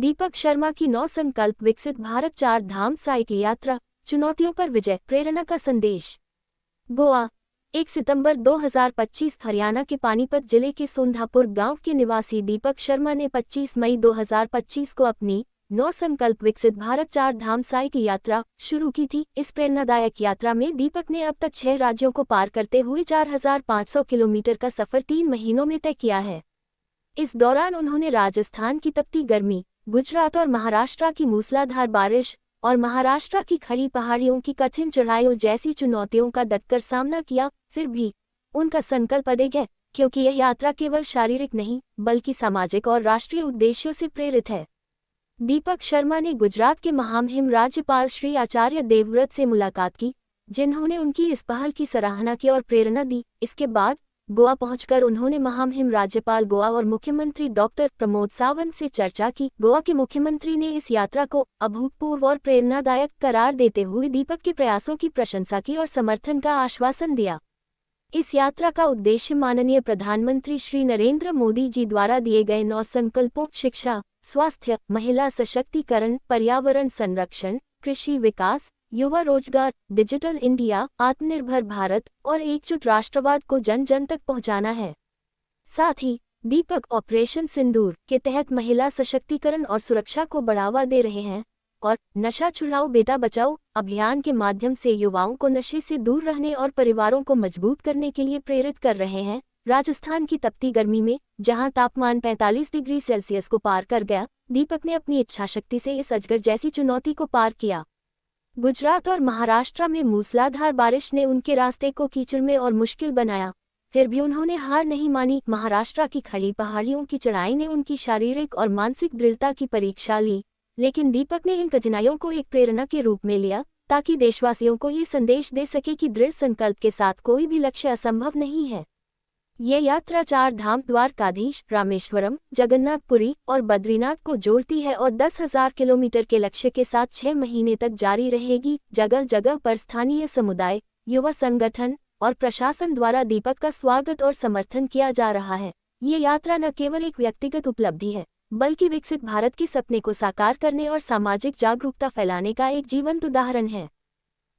दीपक शर्मा की 9 संकल्प विकसित भारत 4 धाम साइकिल यात्रा, चुनौतियों पर विजय, प्रेरणा का संदेश। गोवा, 1 सितंबर 2025। हरियाणा के पानीपत जिले के सोंधापुर गांव के निवासी दीपक शर्मा ने 25 मई 2025 को अपनी 9 संकल्प विकसित भारत 4 धाम साइकिल यात्रा शुरू की थी। इस प्रेरणादायक यात्रा में दीपक ने अब तक 6 राज्यों को पार करते हुए 4500 किलोमीटर का सफर 3 महीनों में तय किया है। इस दौरान उन्होंने राजस्थान की तपती गर्मी, गुजरात और महाराष्ट्र की मूसलाधार बारिश और महाराष्ट्र की खड़ी पहाड़ियों की कठिन चढ़ाइयों जैसी चुनौतियों का डटकर सामना किया। फिर भी उनका संकल्प अडिग है, क्योंकि यह यात्रा केवल शारीरिक नहीं बल्कि सामाजिक और राष्ट्रीय उद्देश्यों से प्रेरित है। दीपक शर्मा ने गुजरात के महामहिम राज्यपाल श्री आचार्य देवव्रत से मुलाकात की, जिन्होंने उनकी इस पहल की सराहना की और प्रेरणा दी। इसके बाद गोवा पहुंचकर उन्होंने महामहिम राज्यपाल गोवा और मुख्यमंत्री डॉक्टर प्रमोद सावंत से चर्चा की। गोवा के मुख्यमंत्री ने इस यात्रा को अभूतपूर्व और प्रेरणादायक करार देते हुए दीपक के प्रयासों की प्रशंसा की और समर्थन का आश्वासन दिया। इस यात्रा का उद्देश्य माननीय प्रधानमंत्री श्री नरेंद्र मोदी जी द्वारा दिए गए 9 संकल्पों शिक्षा, स्वास्थ्य, महिला सशक्तिकरण, पर्यावरण संरक्षण, कृषि विकास, युवा रोजगार, डिजिटल इंडिया, आत्मनिर्भर भारत और एकजुट राष्ट्रवाद को जन जन तक पहुंचाना है। साथ ही दीपक ऑपरेशन सिंदूर के तहत महिला सशक्तिकरण और सुरक्षा को बढ़ावा दे रहे हैं और नशा छुड़ाओ बेटा बचाओ अभियान के माध्यम से युवाओं को नशे से दूर रहने और परिवारों को मजबूत करने के लिए प्रेरित कर रहे हैं। राजस्थान की तपती गर्मी में जहां तापमान 45 डिग्री सेल्सियस को पार कर गया, दीपक ने अपनी इच्छाशक्ति से इस अजगर जैसी चुनौती को पार किया। गुजरात और महाराष्ट्र में मूसलाधार बारिश ने उनके रास्ते को कीचड़ में और मुश्किल बनाया, फिर भी उन्होंने हार नहीं मानी। महाराष्ट्र की खड़ी पहाड़ियों की चढ़ाई ने उनकी शारीरिक और मानसिक दृढ़ता की परीक्षा ली, लेकिन दीपक ने इन कठिनाइयों को एक प्रेरणा के रूप में लिया ताकि देशवासियों को ये संदेश दे सके कि दृढ़ संकल्प के साथ कोई भी लक्ष्य असंभव नहीं है। ये यात्रा 4 धाम द्वारकाधीश, रामेश्वरम, जगन्नाथपुरी और बद्रीनाथ को जोड़ती है और 10,000 किलोमीटर के लक्ष्य के साथ 6 महीने तक जारी रहेगी। जगह जगह पर स्थानीय समुदाय, युवा संगठन और प्रशासन द्वारा दीपक का स्वागत और समर्थन किया जा रहा है। ये यात्रा न केवल एक व्यक्तिगत उपलब्धि है बल्कि विकसित भारत के सपने को साकार करने और सामाजिक जागरूकता फैलाने का एक जीवंत उदाहरण है।